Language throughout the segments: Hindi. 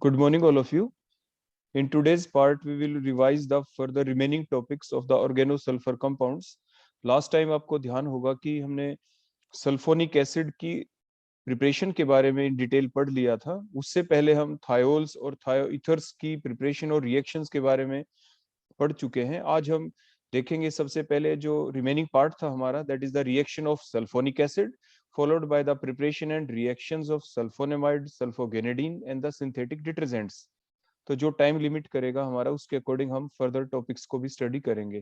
Good morning, all of you. In today's part, we will revise the further remaining topics of the organosulfur compounds. Last time आपको ध्यान होगा कि हमने सल्फोनिक एसिड की प्रिपरेशन के बारे में इन डिटेल पढ़ लिया था। उससे पहले हम थायोल्स और थायोईथर्स की प्रिपरेशन और रिएक्शंस के बारे में पढ़ चुके हैं। आज हम देखेंगे सबसे पहले जो रिमेनिंग पार्ट था हमारा, that is the reaction of sulphonic acid followed by the preparation and reactions of sulfonamide, sulfogenadine and the synthetic detergents. तो जो टाइम लिमिट करेगा हमारा उसके अकॉर्डिंग हम फर्दर टॉपिक्स को भी स्टडी करेंगे।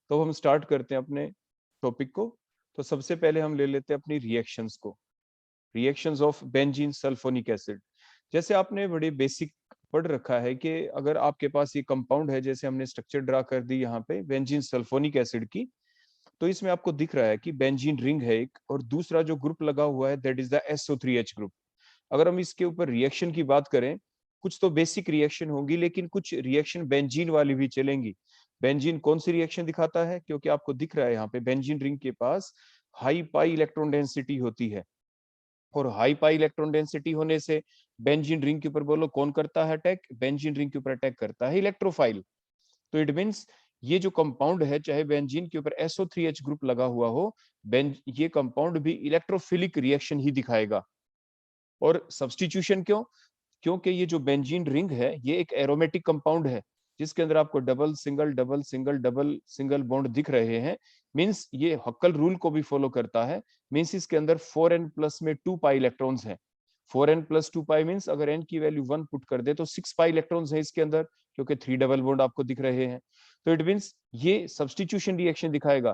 तो हम स्टार्ट करते हैं अपने टॉपिक को। तो सबसे पहले हम ले लेते हैं अपनी रिएक्शंस को। Reactions of benzene sulphonic acid. जैसे आपने बड़े बेसिक पढ़ रखा है कि अगर आपके पास ये कंपाउंड है, जैसे हमने स्ट्रक्चर ड्रा कर दी यहाँ पे बेंजीन सल्फोनिक एसिड की, तो इसमें आपको दिख रहा है कि बेंजीन रिंग है एक, और दूसरा जो ग्रुप लगा हुआ है that is the SO3H group. अगर हम इसके ऊपर रिएक्शन की बात करें, कुछ तो बेसिक रिएक्शन होगी, लेकिन कुछ रिएक्शन बेंजीन वाली भी चलेंगी। बेंजीन कौन सी रिएक्शन दिखाता है? क्योंकि आपको दिख रहा है यहाँ पे बेंजीन रिंग के पास हाई पाई इलेक्ट्रॉन डेंसिटी होती है, और हाई पाई इलेक्ट्रॉन डेंसिटी होने से बेंजीन रिंग के ऊपर बोलो कौन करता है अटैक? बेंजीन रिंग के ऊपर अटैक करता है इलेक्ट्रोफाइल। तो इट मीन्स ये जो कंपाउंड है, चाहे बेंजीन के ऊपर SO3H ग्रुप लगा हुआ हो, ये कंपाउंड भी इलेक्ट्रोफिलिक रिएक्शन ही दिखाएगा। और सब्स्टिट्यूशन क्यों? क्योंकि ये जो बेंजीन रिंग है ये एक एरोमेटिक कंपाउंड है, जिसके अंदर आपको double single double single double single bond दिख रहे हैं। मींस ये हक्कल रूल को भी फॉलो करता है। मींस इसके अंदर 4n प्लस में 2 पाई इलेक्ट्रॉन्स हैं। 4n प्लस 2 पाई मींस अगर n की वैल्यू 1 पुट कर दे तो 6 पाई इलेक्ट्रॉन्स है इसके अंदर, क्योंकि 3 डबल बॉन्ड आपको दिख रहे हैं। तो इट मींस ये सब्स्टिट्यूशन रिएक्शन दिखाएगा,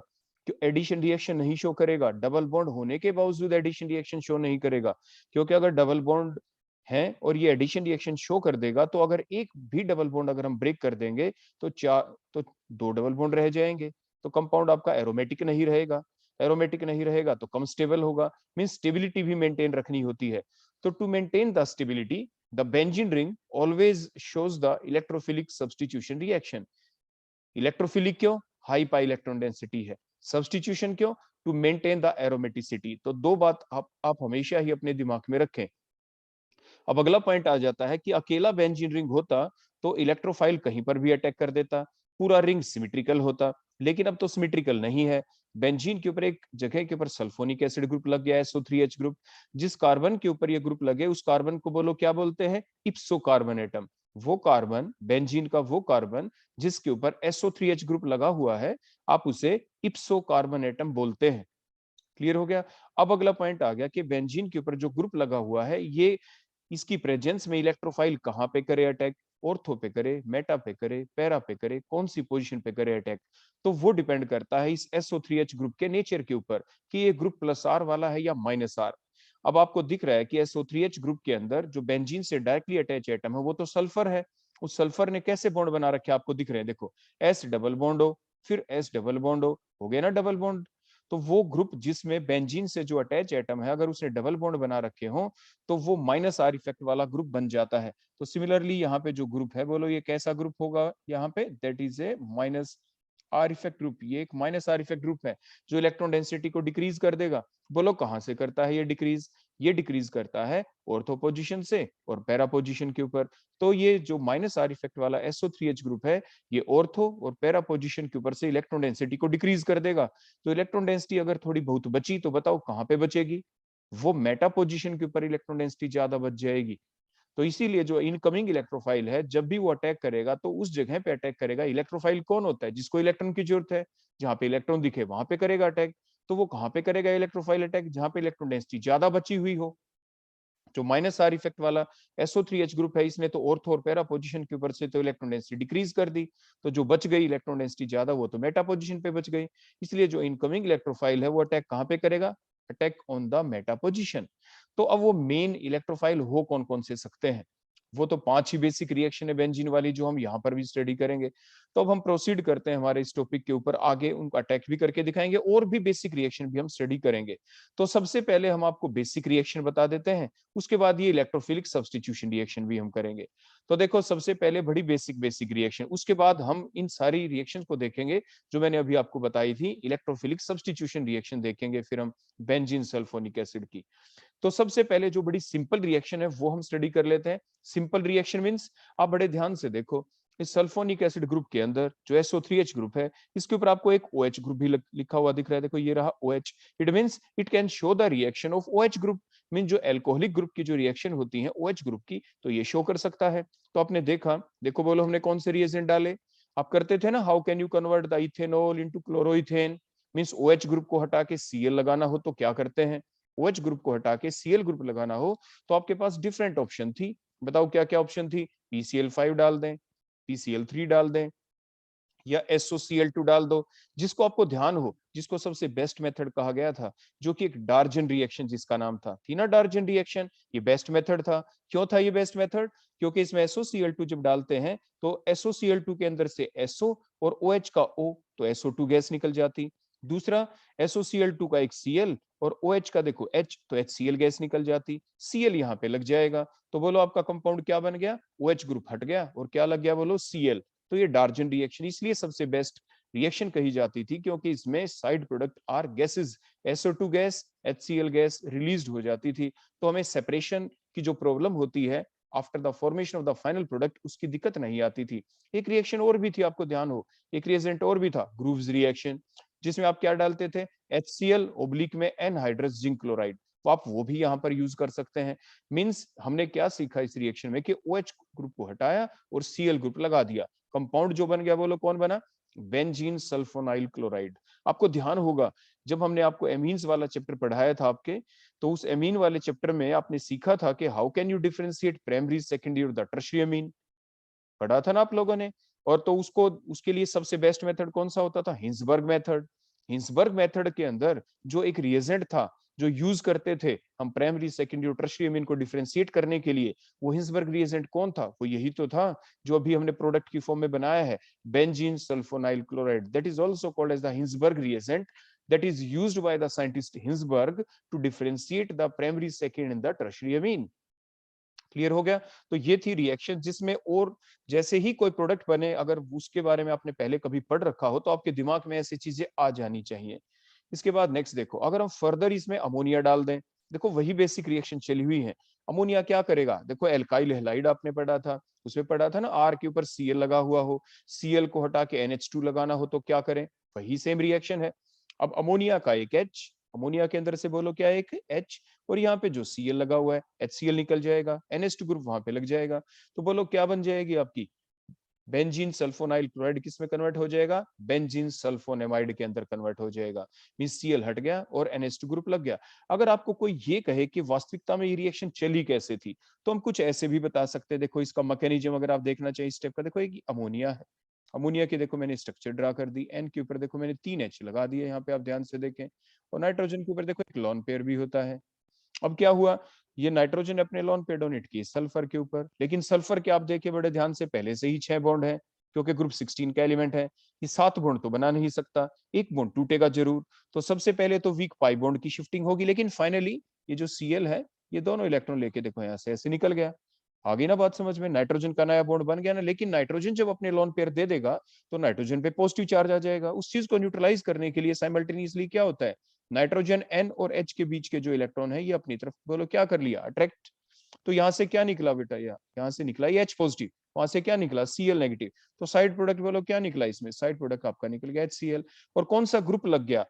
एडिशन रिएक्शन नहीं शो करेगा। डबल बॉन्ड होने के बावजूद एडिशन रिएक्शन शो नहीं करेगा, क्योंकि अगर डबल बॉन्ड है और ये एडिशन रिएक्शन शो कर देगा, तो अगर एक भी डबल बॉन्ड अगर हम ब्रेक कर देंगे तो तो 2 डबल बॉन्ड रह जाएंगे। तो कंपाउंड आपका एरोमेटिक नहीं रहेगा। एरोमेटिक नहीं रहेगा तो कम स्टेबल होगा। मीन स्टेबिलिटी भी मेंटेन रखनी होती है। तो to maintain the stability, the benzene ring always shows the electrophilic substitution reaction. Electrophilic क्यों? हाई पाई इलेक्ट्रॉन डेंसिटी है। सब्स्टिट्यूशन क्यों? To maintain the aromaticity. तो दो बात आप हमेशा ही अपने दिमाग में रखें। अब अगला पॉइंट आ जाता है कि अकेला बेंजीन रिंग होता तो इलेक्ट्रोफाइल कहीं पर भी अटैक कर देता, पूरा रिंग सिमेट्रिकल होता। लेकिन अब तो सिमेट्रिकल नहीं है। बेंजीन के ऊपर एक जगह के ऊपर सल्फोनिक एसिड ग्रुप लग गया है, SO3H ग्रुप। जिस कार्बन के ऊपर ये ग्रुप लगे उस कार्बन को बोलो क्या बोलते हैं? इप्सो कार्बन एटम। वो कार्बन, बेंजीन का वो कार्बन जिसके ऊपर SO3H ग्रुप लगा हुआ है, आप उसे इप्सो कार्बन एटम बोलते हैं। क्लियर हो गया? अब अगला पॉइंट आ गया कि बेंजीन के ऊपर जो ग्रुप लगा हुआ है, ये इसकी प्रेजेंस में इलेक्ट्रोफाइल कहां पे करे अटैक? ऑर्थो पे करे, मेटा पे करे, पैरा पे करे, कौन सी पोजीशन पे करे अटैक? तो वो डिपेंड करता है इस SO3H ग्रुप के नेचर के ऊपर कि ये ग्रुप +R वाला है या -R। अब आपको दिख रहा है कि SO3H ग्रुप के अंदर जो बेंजीन से डायरेक्टली अटैच एटम है वो तो सल्फर है। उस सल्फर ने कैसे बॉन्ड बना रखे आपको दिख रहे हैं, देखो S डबल बॉन्ड हो, फिर S डबल बॉन्ड हो गया ना डबल बॉन्ड। तो वो ग्रुप जिसमें बेंजीन से जो अटैच एटम है, अगर उसने डबल बॉन्ड बना रखे हो तो वो -R इफेक्ट वाला ग्रुप बन जाता है। तो सिमिलरली यहाँ पे जो ग्रुप है, बोलो ये कैसा ग्रुप होगा यहाँ पे? That is a -R effect group. ये एक -R इफेक्ट ग्रुप है जो इलेक्ट्रॉन डेंसिटी को डिक्रीज कर देगा। बोलो कहाँ से करता है ये डिक्रीज? ये डिक्रीज करता है ऑर्थो पोजीशन से और पैरा पोजीशन के ऊपर। तो ये जो -R इफेक्ट वाला SO3H ग्रुप है, ये ऑर्थो और पैरा पोजीशन के ऊपर से इलेक्ट्रॉन डेंसिटी को डिक्रीज कर देगा। तो इलेक्ट्रॉन डेंसिटी अगर थोड़ी बहुत बची तो बताओ कहाँ पे बचेगी? वो मेटा पोजीशन के ऊपर इलेक्ट्रॉन डेंसिटी ज्यादा बच जाएगी। तो इसीलिए जो इनकमिंग इलेक्ट्रोफाइल है, जब भी वो अटैक करेगा तो उस जगह पे अटैक करेगा। इलेक्ट्रोफाइल कौन होता है? जिसको इलेक्ट्रॉन की जरूरत है। जहां पे इलेक्ट्रॉन दिखे वहां पे करेगा अटैक। तो वो कहां पे करेगा इलेक्ट्रोफाइल अटैक? जहां पे इलेक्ट्रॉन डेंसिटी ज्यादा बची हुई हो। जो -R इफेक्ट वाला SO3H ग्रुप है, इसने तो ऑर्थो और पैरा पोजीशन के ऊपर से तो इलेक्ट्रॉन डेंसिटी डिक्रीज कर दी। तो जो बच गई इलेक्ट्रॉन डेंसिटी ज्यादा, वो तो मेटा पोजीशन पे बच गई। इसलिए जो इनकमिंग इलेक्ट्रोफाइल है वो अटैक कहां पे करेगा? Attack on the Meta position. तो अब वो मेन इलेक्ट्रोफाइल हो कौन कौन से सकते हैं? वो तो 5 ही बेसिक रिएक्शन है बेंजीन वाली, जो हम यहाँ पर भी स्टडी करेंगे। तो अब हम प्रोसीड करते हैं हमारे इस टॉपिक के ऊपर आगे, उनको अटैक भी करके दिखाएंगे और भी बेसिक रिएक्शन भी हम स्टडी करेंगे। तो सबसे पहले हम आपको बेसिक रिएक्शन बता देते हैं, उसके बाद ये इलेक्ट्रोफिलिक सब्स्टिट्यूशन रिएक्शन भी हम करेंगे। तो देखो सबसे पहले बड़ी बेसिक बेसिक रिएक्शन, उसके बाद हम इन सारी रिएक्शन को देखेंगे जो मैंने अभी आपको बताई थी। इलेक्ट्रोफिलिक सब्स्टिट्यूशन रिएक्शन देखेंगे फिर हम बेंजीन सल्फोनिक एसिड की। तो सबसे पहले जो बड़ी सिंपल रिएक्शन है वो हम स्टडी कर लेते हैं। सिंपल रिएक्शन मींस, आप बड़े ध्यान से देखो, इस सल्फोनिक एसिड ग्रुप के अंदर जो SO3H ग्रुप है, इसके ऊपर आपको एक OH ग्रुप भी लिखा हुआ दिख रहा है। देखो ये रहा OH। It means it can show the reaction of OH group. Mean जो एल्कोहलिक ग्रुप की जो रिएक्शन होती है OH ग्रुप की, तो ये शो कर सकता है। तो आपने देखा, देखो बोलो हमने कौन से रिएजेंट डाले। आप करते थे ना, how can you convert the ethanol into chloroethane. Means OH group को हटा के Cl लगाना हो तो क्या करते हैं, OH ग्रुप को हटा के Cl ग्रुप लगाना हो तो आपके पास डिफरेंट ऑप्शन थी। बताओ क्या क्या ऑप्शन थी। PCl5 डाल दें, PCl3 डाल दें, या SOCl2 डाल दो। जिसको आपको ध्यान हो, जिसको सबसे बेस्ट मेथड कहा गया था, जो कि एक डार्जन रिएक्शन जिसका नाम था, थी ना डार्जन रिएक्शन, ये बेस्ट मेथड था। क्यों था ये बेस्ट मेथड, क्योंकि इसमें SOCl2 जब डालते हैं तो SOCl2 के अंदर से SO और OH का O, तो SO2 गैस निकल जाती। दूसरा, SOCl2 का एक Cl और OH का देखो H, तो HCl गैस निकल जाती। Cl यहाँ पे लग जाएगा, तो बोलो आपका कंपाउंड क्या बन गया, OH ग्रुप हट गया और क्या लग गया, बोलो Cl। तो ये डार्जन रिएक्शन इसलिए सबसे बेस्ट रिएक्शन कही जाती थी, क्योंकि इसमें side product are gases, SO2 gas, HCl gas released हो जाती थी। तो हमें सेपरेशन की जो प्रॉब्लम होती है after the formation of the final product, उसकी दिक्कत नहीं आती थी। एक रिएक्शन और भी थी, आपको ध्यान हो, एक रिएजेंट और भी था, ग्रूव्स रिएक्शन, जिसमें आप क्या डालते थे, HCl ओब्लिक में एनहाइड्रस जिंक क्लोराइड। तो आप वो भी यहाँ पर यूज कर सकते हैं। मींस हमने क्या सीखा इस रिएक्शन में कि OH ग्रुप को हटाया और Cl ग्रुप लगा दिया। कंपाउंड जो बन गया, बोलो कौन बना, बेंजीन सल्फोनाइल क्लोराइड। आपको ध्यान होगा, जब हमने आपको एमीन्स वाला चैप्टर पढ़ाया था आपके, तो उस एमीन वाले चैप्टर में आपने सीखा था कि how can you differentiate primary, secondary और द टर्शियरी एमीन, पढ़ा था ना आप लोगों ने। और तो उसको, उसके लिए सबसे बेस्ट मेथड कौन सा होता था, हिंसबर्ग मेथड। हिंसबर्ग मेथड के अंदर जो एक रिएजेंट था जो यूज करते थे हम प्राइमरी, सेकेंडरी और टर्शियरी एमीन को डिफरेंशिएट करने के लिए, वो हिंसबर्ग रिएजेंट कौन था, वो यही तो था जो अभी हमने प्रोडक्ट की फॉर्म में बनाया है, benzene sulfonyl chloride. That is also called as the Hinsberg reagent, that is used by the scientist Hinsberg to differentiate the primary, second and the tertiary amine। Clear हो गया। तो ये थी रिएक्शन जिसमें, और जैसे ही कोई प्रोडक्ट बने, अगर उसके बारे में आपने पहले कभी पढ़ रखा हो तो आपके दिमाग में ऐसी चीजें आ जानी चाहिए। इसके बाद नेक्स्ट देखो, अगर हम फर्दर इसमें अमोनिया डाल दें, देखो वही बेसिक रिएक्शन चली हुई है। अमोनिया क्या करेगा, देखो एल्काइल हैलाइड आपने पढ़ा था, उसमें पढ़ा था ना, आर के ऊपर Cl लगा हुआ हो, Cl को हटा के NH2 लगाना हो तो क्या करें, वही सेम रिएक्शन है। अब अमोनिया का एक H, अमोनिया के अंदर से बोलो क्या है, एक H, और यहाँ पे जो Cl लगा हुआ है HCl निकल जाएगा, NH2 ग्रुप वहां पे लग जाएगा। तो बोलो क्या बन जाएगी आपकी, बेंजीन सल्फोनाइल क्लोराइड किस में कन्वर्ट हो जाएगा, बेंजीन सल्फोनेमाइड के अंदर कन्वर्ट हो जाएगा। मींस Cl हट गया और NH2 ग्रुप लग गया। अगर आपको कोई ये कहे कि वास्तविकता में ये रिएक्शन चली कैसे थी, तो हम कुछ ऐसे भी बता सकते हैं। देखो इसका मैकेनिज्म अगर आप देखना चाहिए स्टेप का, देखो एक अमोनिया है, अमोनिया की देखो मैंने स्ट्रक्चर ड्रा कर दी, N के ऊपर देखो मैंने 3 H लगा दिए, यहाँ पे आप ध्यान से देखें। और नाइट्रोजन के ऊपर देखो एक लोन पेयर भी होता है। अब क्या हुआ, ये नाइट्रोजन अपने लोन पे डोनेट की सल्फर के ऊपर, लेकिन सल्फर के आप देखे बड़े ध्यान से, पहले से ही 6 बॉन्ड है, क्योंकि ग्रुप 16 का एलिमेंट है, ये 7 बॉन्ड तो बना नहीं सकता, एक बॉन्ड टूटेगा जरूर। तो सबसे पहले तो वीक पाई बॉन्ड की शिफ्टिंग होगी, लेकिन फाइनली ये जो Cl है, ये दोनों इलेक्ट्रॉन लेके देखो यहाँ से ऐसे निकल गया। आ गई ना बात समझ में, नाइट्रोजन का नया बॉन्ड बन गया ना। लेकिन नाइट्रोजन जब अपने लोन पेयर दे देगा तो नाइट्रोजन पे पॉजिटिव चार्ज आ जाएगा। उस चीज को न्यूट्रलाइज करने के लिए साइमल्टेनियसली क्या होता है, नाइट्रोजन N और H के बीच के जो इलेक्ट्रॉन है ये अपनी तरफ बोलो क्या कर लिया, अट्रैक्ट। तो यहाँ से क्या निकला बेटा, यहाँ से निकला ये H पॉजिटिव, वहां से क्या निकला Cl नेगेटिव। तो साइड प्रोडक्ट बोलो क्या निकला, इसमें साइड प्रोडक्ट आपका निकल गया HCl। और कौन सा ग्रुप लग गया,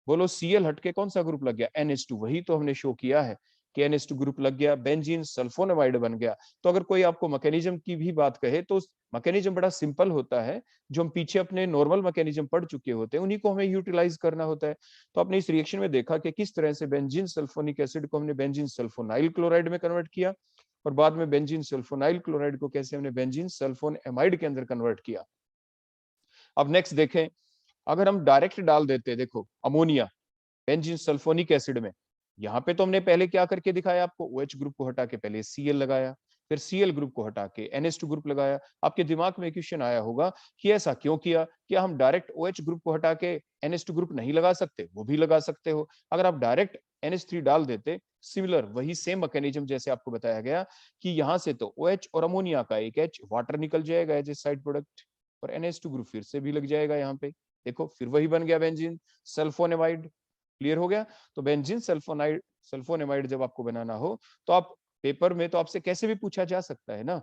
बोलो Cl हटके कौन सा ग्रुप लग गया, NH2। वही तो हमने शो किया है कि NH2 ग्रुप लग गया, बेंजीन सल्फोनेमाइड बन गया। तो अगर कोई आपको मैकेनिज्म की भी बात कहे तो मैकेनिज्म बड़ा सिंपल होता है, जो हम पीछे अपने नॉर्मल मैकेनिज्म पढ़ चुके होते हैं उन्हीं को हमें यूटिलाइज करना होता है। तो आपने इस रिएक्शन में देखा कि किस तरह से बेंजीन सल्फोनिक एसिड को हमने बेंजीन सल्फोनाइल क्लोराइड में कन्वर्ट किया, और बाद में बेंजीन सल्फोनाइल क्लोराइड को कैसे हमने बेंजीन सल्फोन एमाइड के अंदर कन्वर्ट किया। अब नेक्स्ट देखें, अगर हम डायरेक्ट डाल देते, देखो अमोनिया बेंजीन सल्फोनिक एसिड में, यहाँ पे तो हमने पहले क्या करके दिखाया आपको, OH ग्रुप को हटा के पहले Cl लगाया, फिर Cl ग्रुप को हटा के NH2 ग्रुप लगाया। आपके दिमाग में क्वेश्चन आया होगा कि ऐसा क्यों किया, क्या हम डायरेक्ट OH ग्रुप को हटा के NH2 ग्रुप नहीं लगा सकते, वो भी लगा सकते हो। अगर आप डायरेक्ट NH3 डाल देते, सिमिलर वही सेम मैकेनिज्म जैसे आपको बताया गया कि यहाँ से तो OH और अमोनिया का एक H वाटर निकल जाएगा एज ए साइड प्रोडक्ट, और NH2 ग्रुप फिर से भी लग जाएगा यहाँ पे। देखो फिर वही बन गया बेंजीन सल्फोनेमाइड। क्लियर हो गया। तो बेंजीन सल्फोनाइड सल्फोनेमाइड जब आपको बनाना हो तो आप पेपर में तो आपसे कैसे भी पूछा जा सकता है ना,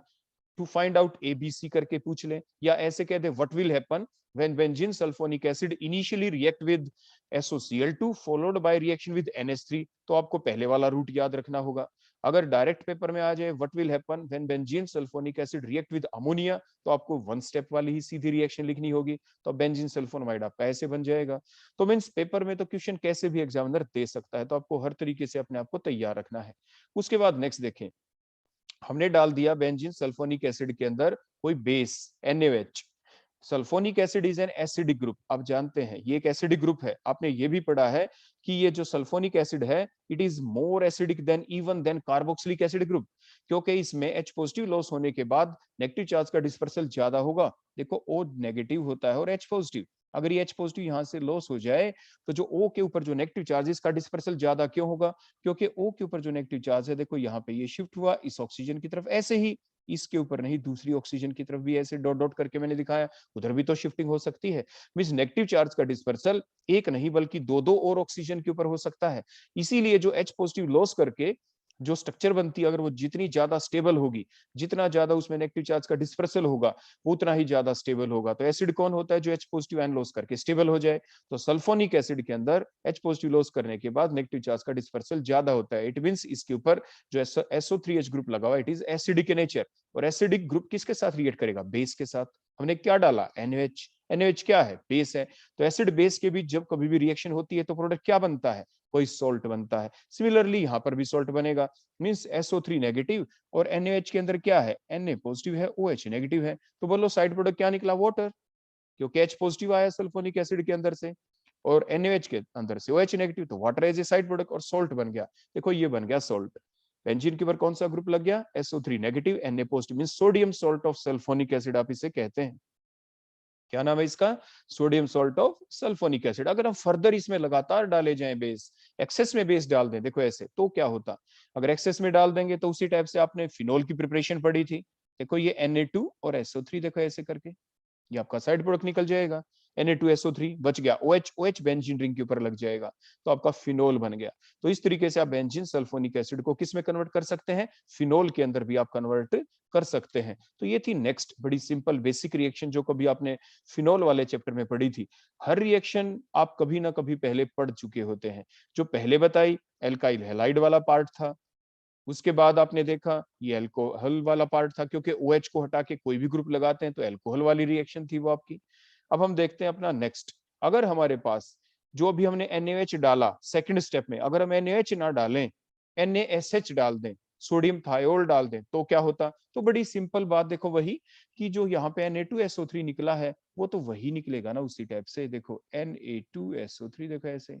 टू फाइंड आउट एबीसी करके पूछ ले, या ऐसे कह दे what will happen when benzene sulphonic acid initially react with SOCl2 followed by reaction with NH3, तो आपको पहले वाला रूट याद रखना होगा। अगर डायरेक्ट पेपर में आ जाए what will happen when benzene sulphonic acid react with ammonia, तो आपको वन स्टेप वाली ही सीधी रिएक्शन लिखनी होगी, तो बेंजीन सल्फोनामाइड आपका ऐसे बन जाएगा। तो मींस पेपर में तो क्वेश्चन कैसे भी एग्जामिनर दे सकता है, तो आपको हर तरीके से अपने आप को तैयार रखना है। उसके बाद नेक्स्ट देखें, हमने डाल दिया बेंजीन सल्फोनिक एसिड के अंदर कोई base NaOH। Sulphonic acid is an acidic group, आप जानते हैं ये एक एसिडिक ग्रुप है। आपने ये भी पढ़ा है कि ये जो सल्फोनिक एसिड है it is more acidic than even than carboxylic acid group, क्योंकि इसमें H पॉजिटिव लॉस होने के बाद नेगेटिव चार्ज का डिस्पर्सल ज्यादा होगा। देखो O नेगेटिव होता है और H पॉजिटिव, अगर ये H पॉजिटिव यहां से लॉस हो जाए तो जो O के ऊपर जो नेगेटिव चार्ज है इसका डिस्पर्सल ज्यादा क्यों होगा, क्योंकि O के ऊपर जो नेगेटिव चार्ज है देखो यहाँ पे ये शिफ्ट हुआ इस ऑक्सीजन की तरफ, ऐसे ही इसके ऊपर नहीं दूसरी ऑक्सीजन की तरफ भी ऐसे डॉट डॉट करके मैंने दिखाया, उधर भी तो शिफ्टिंग हो सकती है। मींस नेगेटिव चार्ज का डिस्पर्सल एक नहीं बल्कि दो दो और ऑक्सीजन के ऊपर हो सकता है। इसीलिए जो H पॉजिटिव लॉस करके जो स्ट्रक्चर बनती है अगर वो जितनी ज्यादा स्टेबल होगी, जितना ज्यादा उसमें नेगेटिव चार्ज का डिस्पर्सल होगा वो उतना ही ज्यादा स्टेबल होगा। तो एसिड कौन होता है जो H पॉजिटिव आयन लॉस करके स्टेबल हो जाए, तो सल्फोनिक एसिड के अंदर H पॉजिटिव लॉस करने के बाद नेगेटिव चार्ज का डिस्पर्सल ज्यादा होता है। इट मींस इसके ऊपर जो SO3H ग्रुप लगा हुआ इट इज एसिडिक नेचर, और एसिडिक ग्रुप किसके साथ रिएक्ट करेगा, बेस के साथ। हमने क्या डाला NaOH, NaOH क्या है, बेस है। तो एसिड बेस के बीच जब कभी भी रिएक्शन होती है तो प्रोडक्ट क्या बनता है, कोई सॉल्ट बनता है। सिमिलरली यहाँ पर भी सॉल्ट बनेगा, मींस SO3 नेगेटिव और NaOH के अंदर क्या है, Na पॉजिटिव है OH नेगेटिव है, तो बोलो साइड प्रोडक्ट क्या निकला, वाटर, क्योंकि H पॉजिटिव आया सल्फोनिक एसिड के अंदर से और NaOH के अंदर से OH नेगेटिव, तो water as a side product और सॉल्ट बन गया। देखो ये बन गया सॉल्ट। बेंजीन के ऊपर कौन सा ग्रुप लग गया, SO3 negative Na positive, means sodium salt of sulphonic acid आप इसे कहते हैं। क्या नाम है इसका, sodium salt of sulphonic acid. अगर हम फर्दर इसमें लगातार डाले जाएं बेस, एक्सेस में बेस डाल दें, देखो ऐसे, तो क्या होता, अगर एक्सेस में डाल देंगे तो उसी टाइप से आपने फिनोल की प्रिपरेशन पढ़ी थी, देखो ये Na2 और SO3 देखो ऐसे करके ये आपका साइड प्रोडक्ट निकल जाएगा, Na2SO3 बच गया, OH बेंजीन रिंग के ऊपर लग जाएगा तो आपका फिनोल बन गया। तो इस तरीके से आप बेंजीन सल्फोनिक एसिड को किस में कन्वर्ट कर सकते हैं, फिनोल के अंदर भी आप कन्वर्ट कर सकते हैं। तो ये थी नेक्स्ट बड़ी सिंपल बेसिक रिएक्शन जो कभी आपने फिनोल वाले चैप्टर में पढ़ी थी। हर रिएक्शन आप कभी ना कभी पहले पढ़ चुके होते हैं। जो पहले बताई एल्काइल हैलाइड वाला पार्ट था, उसके बाद आपने देखा ये अल्कोहल वाला पार्ट था, क्योंकि OH को हटा के कोई भी ग्रुप लगाते हैं तो अल्कोहल वाली रिएक्शन थी वो आपकी। अब हम देखते हैं अपना नेक्स्ट, अगर हमारे पास जो अभी हमने NaOH डाला सेकंड स्टेप में, अगर हम NaOH ना डालें NaSH डाल दें, सोडियम थायोल डाल दें, तो क्या होता, तो बड़ी सिंपल बात देखो वही कि जो यहाँ पे Na2SO3 निकला है वो तो वही निकलेगा ना उसी टाइप से, देखो Na2SO3 देखो ऐसे।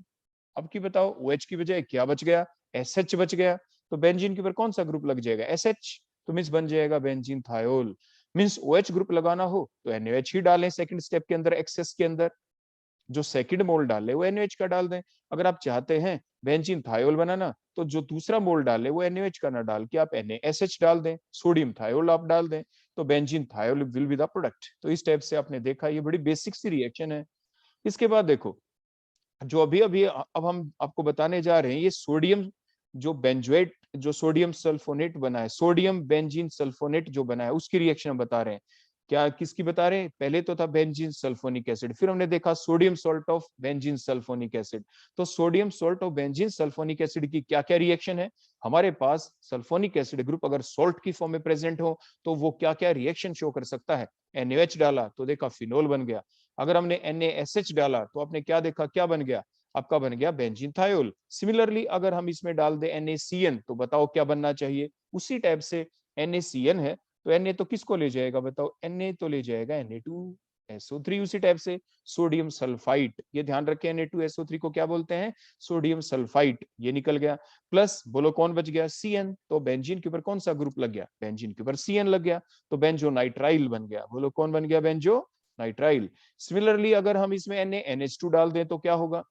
अब की बताओ OH की बजाय क्या बच गया, SH बच गया, तो बेंजीन के ऊपर कौन सा ग्रुप लग जाएगा, SH, तो मींस बन जाएगा benzene thiol. Means OH group लगाना हो तो NaOH ही डालें सेकंड स्टेप के अंदर, एक्सेस के अंदर जो सेकंड मोल डाले वो NaOH का डाल दें। अगर आप चाहते हैं बेंजीन थायोल बनाना तो जो दूसरा मोल डाले वो NaOH का ना डाल के आप NaSH डाल दें, सोडियम थायोल आप डाल दें, तो benzene thiol will be the product. तो इस टाइप से आपने देखा ये बड़ी बेसिक सी रिएक्शन है। इसके बाद देखो जो अभी अभी अब हम आपको बताने जा रहे हैं, ये सोडियम जो बेंजोएट जो सोडियम सल्फोनेट बना है, सोडियम बेंजीन सल्फोनेट जो बना है उसकी रिएक्शन हम बता रहे हैं। क्या किसकी बता रहे हैं, पहले तो था बेंजीन सल्फोनिक एसिड, फिर हमने देखा sodium salt of benzene sulphonic acid. तो sodium salt of benzene sulphonic acid की क्या क्या रिएक्शन है, हमारे पास सल्फोनिक एसिड ग्रुप अगर सॉल्ट की फॉर्म में प्रेजेंट हो तो वो क्या क्या रिएक्शन शो कर सकता है। NaOH डाला तो देखा फिनोल बन गया, अगर हमने NaSH डाला तो आपने क्या देखा, क्या बन गया, आपका बन गया बेंजीन थायोल। सिमिलरली अगर हम इसमें डाल दे NaCN तो बताओ क्या बनना चाहिए, उसी टाइप से NaCN है तो Na तो किसको ले जाएगा बताओ, Na तो ले जाएगा Na2SO3, उसी टाइप से सोडियम सल्फाइट, ये ध्यान रखें Na2SO3 को क्या बोलते हैं, सोडियम सल्फाइट, ये निकल गया। प्लस बोलो कौन बच गया, CN, तो बेंजीन के ऊपर कौन सा ग्रुप लग गया, बेंजीन के ऊपर CN लग गया, तो बेंजो नाइट्राइल बन गया, बोलो कौन बन गया, बेंजो नाइट्राइल। सिमिलरली अगर हम इसमें NaNH2 डाल दें तो क्या होगा,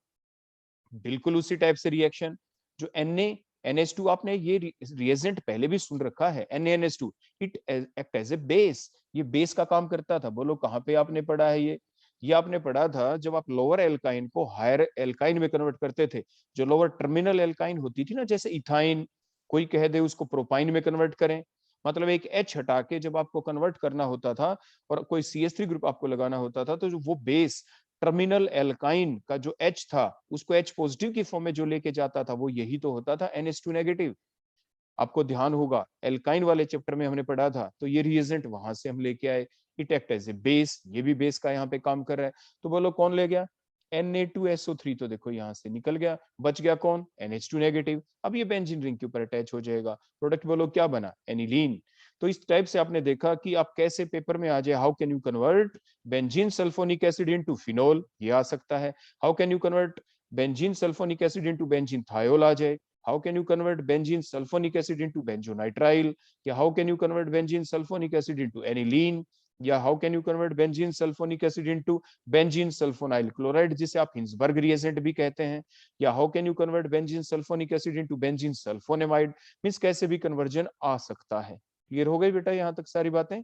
बिल्कुल उसी टाइप से रिएक्शन, जो NaNH2 आपने ये रिएजेंट पहले भी सुन रखा है, NaNH2 it act as a base, ये बेस का काम करता था, बोलो कहां पे आपने पढ़ा है ये, ये आपने पढ़ा था जब आप लोअर एल्काइन को हायर एल्काइन में कन्वर्ट करते थे। जो लोअर टर्मिनल एल्काइन होती थी ना, जैसे इथाइन, कोई कह दे उसको प्रोपाइन में कन्वर्ट करें, मतलब एक एच हटा के जब आपको कन्वर्ट करना होता था और कोई CH3 ग्रुप आपको लगाना होता था, तो जो वो बेस टर्मिनल एल्काइन का जो H था उसको H पॉजिटिव की फॉर्म में जो लेके जाता था वो यही तो होता था NH2 नेगेटिव। आपको ध्यान होगा एल्काइन वाले चैप्टर में हमने पढ़ा था, तो ये रिएजेंट वहां से हम लेके आए। It act as a base, ये भी बेस का यहाँ पे काम कर रहा है। तो बोलो कौन ले गया? Na2SO3। तो देखो यहाँ से निकल गया, बच गया कौन? NH2 negative. अब ये बेंजीन रिंग के ऊपर अटैच हो जाएगा। प्रोडक्ट बोलो क्या बना? एनिलीन। तो इस टाइप से आपने देखा कि आप कैसे पेपर में आ जाए, how can you convert benzene sulphonic acid into phenol, ये आ सकता है। How can you convert benzene sulphonic acid into benzene thiol आ जाए। How can you convert benzene sulfonic acid into benzonitrile? या how can you convert benzene sulfonic acid into aniline? या how can you convert benzene sulfonic acid into benzene sulfonyl chloride, जिसे आप हिंसबर्ग रिएजेंट भी कहते हैं? या how can you convert benzene sulfonic acid into benzene sulfonamide? Means कैसे भी कन्वर्जन आ सकता है। क्लियर हो गई बेटा यहाँ तक सारी बातें?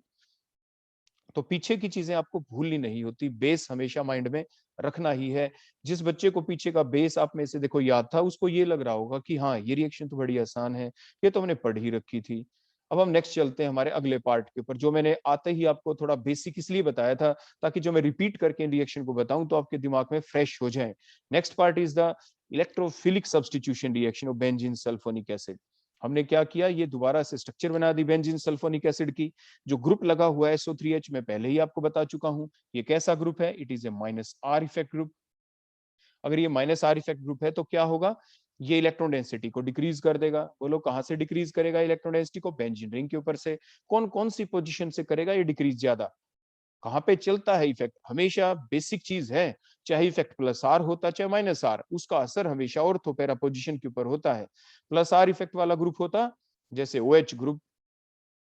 तो पीछे की चीजें आपको भूलनी नहीं होती, बेस हमेशा माइंड में रखना ही है। जिस बच्चे को पीछे का बेस आप में से देखो याद था, उसको ये लग रहा होगा कि हाँ ये रिएक्शन तो बड़ी आसान है, ये तो हमने पढ़ ही रखी थी। अब हम नेक्स्ट चलते हैं हमारे अगले पार्ट के ऊपर, जो मैंने आते ही आपको थोड़ा बेसिक इसलिए बताया था ताकि जो मैं रिपीट करके इन रिएक्शन को बताऊं तो आपके दिमाग में फ्रेश हो जाए। Next part is the electrophilic substitution reaction of benzene sulphonic acid. हमने क्या किया, ये दोबारा से स्ट्रक्चर बना दी बेंजीन सल्फोनिक एसिड की। जो ग्रुप लगा हुआ है SO3H में पहले ही आपको बता चुका हूं, ये कैसा ग्रुप है? It is A -R effect group. अगर ये -R इफेक्ट ग्रुप है तो क्या होगा? ये इलेक्ट्रॉन डेंसिटी को डिक्रीज कर देगा। बोलो कहां से डिक्रीज करेगा इलेक्ट्रॉन डेंसिटी को? बेंजीन रिंग के ऊपर से। कौन कौन सी पोजीशन से करेगा ये डिक्रीज ज्यादा? कहां पे चलता है इफेक्ट? हमेशा बेसिक चीज है, चाहे इफेक्ट +R होता चाहे -R, उसका असर हमेशा ऑर्थो पैरा पोजीशन के ऊपर होता है। +R इफेक्ट वाला ग्रुप होता, जैसे OH ग्रुप,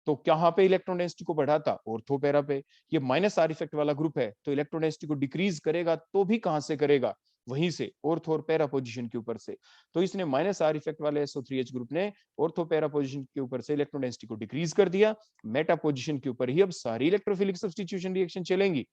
तो कहां पे इलेक्ट्रॉन डेंसिटी को बढ़ाता? ऑर्थो पैरा पे। ये -R इफेक्ट वाला ग्रुप है तो इलेक्ट्रॉन डेंसिटी को डिक्रीज करेगा, तो भी कहां से करेगा? वहीं से, ऑर्थो और पैरा पोजीशन के ऊपर से। तो इसने -R इफेक्ट वाले SO3H ग्रुप ने ऑर्थो पैरा पोजीशन के ऊपर से इलेक्ट्रॉन डेंसिटी को डिक्रीज कर दिया। मेटा पोजीशन के ऊपर ही अब सारी इलेक्ट्रोफिलिक सब्स्टिट्यूशन रिएक्शन चलेंगी।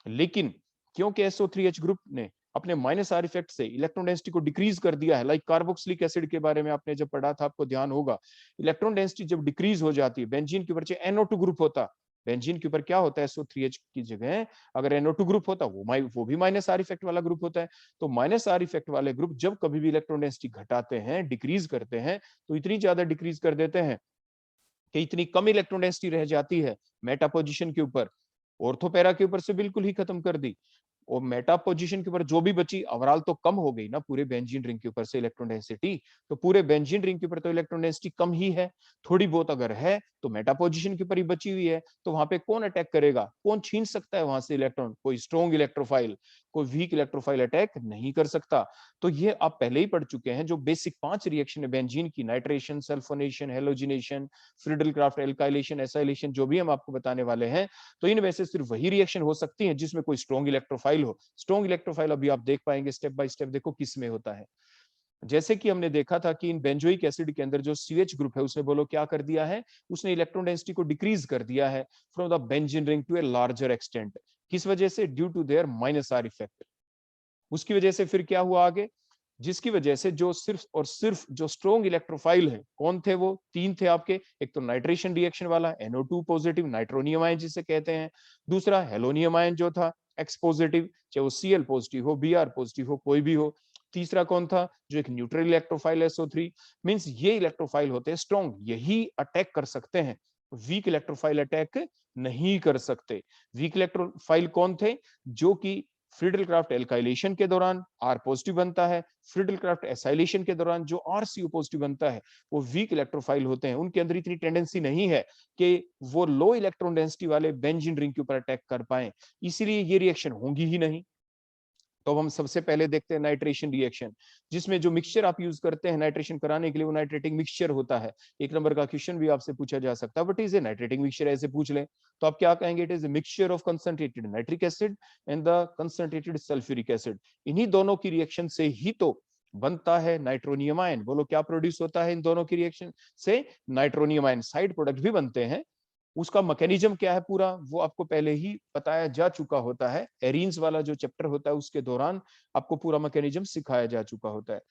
लेकिन क्योंकि SO3H ग्रुप ने अपने -R इफेक्ट से इलेक्ट्रॉन डेंसिटी को डिक्रीज कर दिया है, लाइक कार्बोक्सिलिक एसिड के बारे में आपने जब पढ़ा था आपको ध्यान होगा, इलेक्ट्रॉन डेंसिटी जब डिक्रीज हो जाती है, बेंजीन के ऊपर NO2 ग्रुप होता, बेंजीन के ऊपर क्या होता है? SO3H की जगह अगर NO2 ग्रुप होता वो भी -R इफेक्ट वाला ग्रुप होता है। तो -R इफेक्ट वाले ग्रुप जब कभी भी इलेक्ट्रॉन डेंसिटी घटाते हैं, डिक्रीज करते हैं, तो इतनी ज्यादा डिक्रीज कर देते हैं कि इतनी कम इलेक्ट्रॉन डेंसिटी रह जाती है मेटा पोजीशन के ऊपर, ऑर्थो पैरा के ऊपर से बिल्कुल ही खत्म कर दी। और मेटा पोजीशन के ऊपर जो भी बची, ओवरऑल तो कम हो गई ना पूरे बेंजीन रिंग के ऊपर से इलेक्ट्रॉन डेंसिटी। तो पूरे बेंजीन रिंग के ऊपर तो इलेक्ट्रॉन डेंसिटी कम ही है, थोड़ी बहुत अगर है तो मेटा पोजीशन के ऊपर ही बची हुई है। तो वहां पे कौन अटैक करेगा? कौन छीन सकता है वहां से इलेक्ट्रॉन? कोई स्ट्रॉन्ग इलेक्ट्रोफाइल, कोई वीक इलेक्ट्रोफाइल अटैक नहीं कर सकता। तो ये आप पहले ही पढ़ चुके हैं, जो बेसिक 5 रिएक्शन है बेंजीन की, nitration, sulphonation, halogenation, Friedel-craft alkylation, acylation, जो भी हम आपको बताने वाले हैं, तो इनमें से सिर्फ वही रिएक्शन हो सकती है जिसमें कोई स्ट्रॉन्ग इलेक्ट्रोफाइल हो। स्ट्रॉन्ग इलेक्ट्रोफाइल अभी आप देख पाएंगे स्टेप बाय स्टेप, देखो किस में होता है। जैसे कि हमने देखा था कि इन बेंजोइक एसिड के अंदर जो CH ग्रुप है उसने बोलो क्या कर दिया है? उसने इलेक्ट्रॉन डेंसिटी को डिक्रीज कर दिया है from the benzene ring to a larger extent. किस वजह से? Due to their -R effect. उसकी वजह से फिर क्या हुआ आगे? जिसकी वजह से जो सिर्फ और सिर्फ जो स्ट्रॉन्ग इलेक्ट्रोफाइल है, कौन थे वो? 3 थे आपके। एक तो नाइट्रेशन रिएक्शन वाला NO2 पॉजिटिव नाइट्रोनियम आयन जिसे कहते हैं। दूसरा हेलोनियम आयन जो था X पॉजिटिव, चाहे वो Cl पॉजिटिव हो, Br पॉजिटिव हो, कोई भी हो। तीसरा कौन था? जो एक न्यूट्रल इलेक्ट्रोफाइल SO3। मींस ये इलेक्ट्रोफाइल होते हैं स्ट्रॉन्ग, यही अटैक कर सकते हैं, वीक इलेक्ट्रोफाइल अटैक नहीं कर सकते। वीक इलेक्ट्रोफाइल कौन थे? जो कि फ्रिडल क्राफ्ट एल्काइलेशन के दौरान R पॉजिटिव बनता है, फ्रिडल क्राफ्ट एसाइलेशन के दौरान जो RCO पॉजिटिव बनता है, वो वीक इलेक्ट्रोफाइल होते हैं। उनके अंदर इतनी टेंडेंसी नहीं है कि वो लो इलेक्ट्रॉन डेंसिटी वाले बेंजीन रिंग के ऊपर अटैक कर पाए, इसीलिए ये रिएक्शन होंगी ही नहीं। तो अब हम सबसे पहले देखते हैं नाइट्रेशन रिएक्शन, जिसमें जो मिक्सचर आप यूज करते हैं नाइट्रेशन कराने के लिए वो नाइट्रेटिंग मिक्सचर होता है। 1 नंबर का क्वेश्चन भी आपसे पूछा जा सकता है, but is a nitrating mixture, ऐसे पूछ ले तो आप क्या कहेंगे? It is a mixture of concentrated nitric acid and the concentrated sulphuric acid. इन्हीं दोनों की रिएक्शन से ही तो बनता है नाइट्रोनियम आयन। बोलो क्या प्रोड्यूस होता है इन दोनों की रिएक्शन से? Nitronium ion. साइड प्रोडक्ट भी बनते हैं, उसका मैकेनिज्म क्या है पूरा वो आपको पहले ही बताया जा चुका होता है। एरीन्स वाला जो चैप्टर होता है उसके दौरान आपको पूरा मैकेनिज्म सिखाया जा चुका होता है।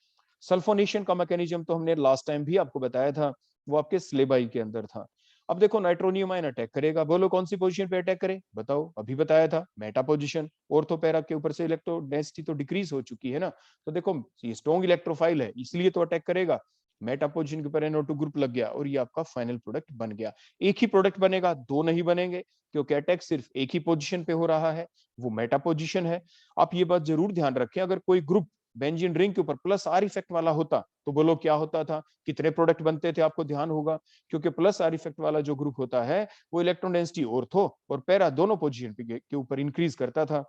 सल्फोनेशन का मैकेनिज्म तो हमने लास्ट टाइम भी आपको बताया था, वो आपके सिलेबाई के अंदर था। अब देखो नाइट्रोनियम आयन अटैक करेगा, बोलो कौन सी पोजीशन पे अटैक करे, बताओ, अभी बताया था मेटा पोजीशन। ऑर्थो पैरा के ऊपर से इलेक्ट्रो डेंसिटी तो डिक्रीज हो चुकी है ना, तो देखो ये स्ट्रॉन्ग इलेक्ट्रोफाइल है इसलिए तो अटैक करेगा। मेटा पोजीशन के ऊपर NO2 ग्रुप लग गया और ये आपका फाइनल प्रोडक्ट बन गया। एक ही प्रोडक्ट बनेगा, दो नहीं बनेंगे, क्योंकि अटैक सिर्फ एक ही पोजीशन पे हो रहा है, वो मेटा पोजीशन है। आप ये बात जरूर ध्यान रखें, अगर कोई ग्रुप बेंजीन रिंग के ऊपर प्लस आर इफेक्ट वाला होता तो बोलो क्या होता था, कितने प्रोडक्ट बनते थे, आपको ध्यान होगा। क्योंकि प्लस आर इफेक्ट वाला जो ग्रुप होता है वो इलेक्ट्रॉन डेंसिटी ऑर्थो और पैरा दोनों पोजीशन के ऊपर इंक्रीज करता था।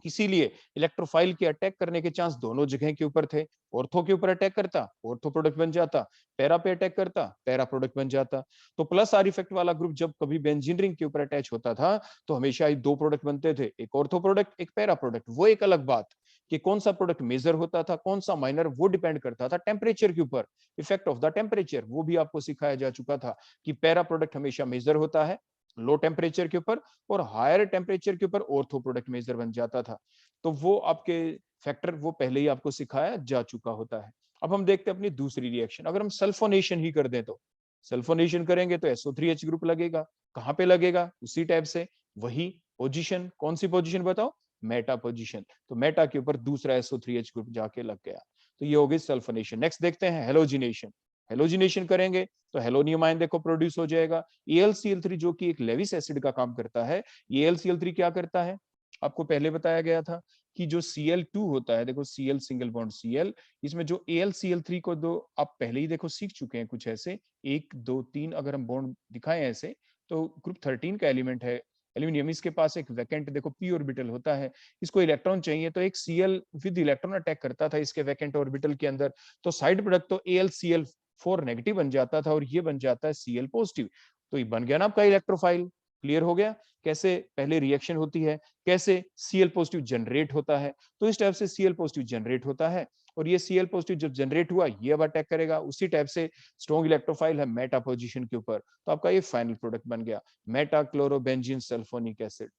इसीलिए इलेक्ट्रोफाइल के अटैक करने के चांस दोनों जगह के ऊपर थे। ऑर्थो के ऊपर अटैक करता, ऑर्थो प्रोडक्ट बन जाता, पैरा पे अटैक करता, पैरा प्रोडक्ट बन जाता। तो प्लस आर इफेक्ट वाला ग्रुप जब कभी बेंजीन रिंग के ऊपर अटैच होता था तो हमेशा ही दो प्रोडक्ट बनते थे, एक ऑर्थो प्रोडक्ट एक पैरा प्रोडक्ट। वो एक अलग बात कि कौन सा प्रोडक्ट मेजर होता था कौन सा माइनर, वो डिपेंड करता था टेम्परेचर के ऊपर, इफेक्ट ऑफ द टेम्परेचर, वो भी आपको सिखाया जा चुका था कि पैरा प्रोडक्ट हमेशा मेजर होता है लो टेम्परेचर के ऊपर और हायर टेम्परेचर के ऊपर ऑर्थो प्रोडक्ट मेजर बन जाता था। तो वो आपके फैक्टर वो पहले ही आपको सिखाया जा चुका होता है। अब हम देखते हैं अपनी दूसरी रिएक्शन, अगर हम सल्फोनेशन ही कर दें तो सल्फोनेशन करेंगे तो SO3H ग्रुप लगेगा। कहां पे लगेगा, उसी टाइप से वही पोजीशन, कौन सी पोजीशन बताओ, मेटा पोजीशन। तो मेटा के ऊपर दूसरा SO3H ग्रुप जाके लग गया, तो ये हो गई सल्फोनेशन। नेक्स्ट देखते हैं हेलोजिनेशन। हेलोजिनेशन करेंगे तो हेलोनियम आयन देखो प्रोड्यूस हो जाएगा। AlCl3 जो कि एक लेविस एसिड का काम करता है, ये AlCl3 क्या करता है, आपको पहले बताया गया था कि जो Cl2 होता है, देखो Cl सिंगल बॉन्ड Cl, इसमें जो AlCl3 को दो आप पहले ही देखो सीख चुके हैं कुछ ऐसे 1 2 3 अगर हम बॉन्ड दिखाएं ऐसे तो ग्रुप 13 का एलिमेंट है एल्यूमिनियम, इसके पास एक वैकेंट देखो p ऑर्बिटल होता है, इसको इलेक्ट्रॉन चाहिए तो एक Cl विद इलेक्ट्रॉन अटैक करता था इसके वैकेंट ऑर्बिटल के अंदर, तो साइड प्रोडक्ट तो AlCl4 नेगेटिव बन जाता था और ये बन जाता है Cl पॉजिटिव। तो ये बन गया ना आपका इलेक्ट्रोफाइल। क्लियर हो गया कैसे पहले रिएक्शन होती है, कैसे Cl पॉजिटिव जनरेट होता है। तो इस टाइप से Cl पॉजिटिव जनरेट होता है और ये Cl पॉजिटिव जब जनरेट हुआ ये अब अटैक करेगा, उसी टाइप से स्ट्रॉन्ग इलेक्ट्रोफाइल है मेटा पोजीशन के ऊपर, तो आपका ये फाइनल प्रोडक्ट बन गया मेटा क्लोरोबेंजीन सल्फोनिक एसिड।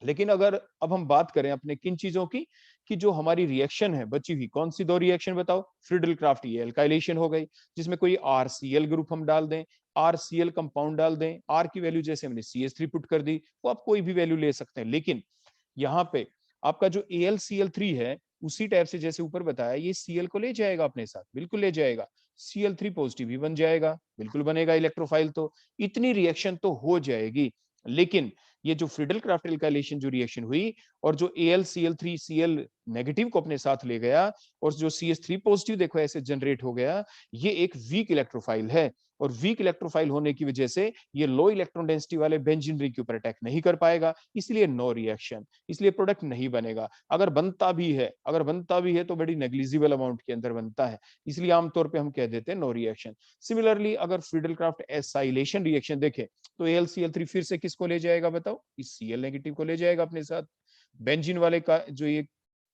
लेकिन अगर अब हम बात करें अपने किन चीजों की, कि जो हमारी रिएक्शन है बची हुई, कौन सी दो रिएक्शन बताओ, फ्रीडल क्राफ्ट ये एल्काइलेशन हो गई, जिसमें कोई RCl ग्रुप हम डाल दें, RCl कंपाउंड डाल दें, R की वैल्यू जैसे हमने CH3 पुट कर दी, वो आप कोई भी वैल्यू ले सकते हैं। लेकिन यहाँ पे आपका जो AlCl3 है उसी टाइप से जैसे ऊपर बताया ये Cl को ले जाएगा अपने साथ, बिल्कुल ले जाएगा, Cl3 पॉजिटिव भी बन जाएगा, बिल्कुल बनेगा इलेक्ट्रोफाइल, तो इतनी रिएक्शन तो हो जाएगी। लेकिन ये जो फ्रीडल क्राफ्ट एल्काइलेशन जो रिएक्शन हुई और जो AlCl3 Cl नेगेटिव को अपने साथ ले गया और जो CH3 पॉजिटिव देखो ऐसे जनरेट हो गया, ये एक वीक इलेक्ट्रोफाइल है और वीक इलेक्ट्रोफाइल होने की वजह से ये लो इलेक्ट्रॉन डेंसिटी वाले बेंजीन रिंग के ऊपर अटैक नहीं कर पाएगा, इसलिए नो रिएक्शन, इसलिए प्रोडक्ट नहीं बनेगा। अगर बनता भी है, अगर बनता भी है तो बड़ी नेग्लिजिबल अमाउंट के अंदर बनता है, इसलिए आमतौर पे हम कह देते हैं नो रिएक्शन। सिमिलरली अगर फ्रीडल क्राफ्ट एसाइलेशन रिएक्शन देखें तो AlCl3 फिर से किसको ले जाएगा बताओ, इस Cl नेगेटिव को ले जाएगा अपने साथ। बेंजीन वाले का जो ये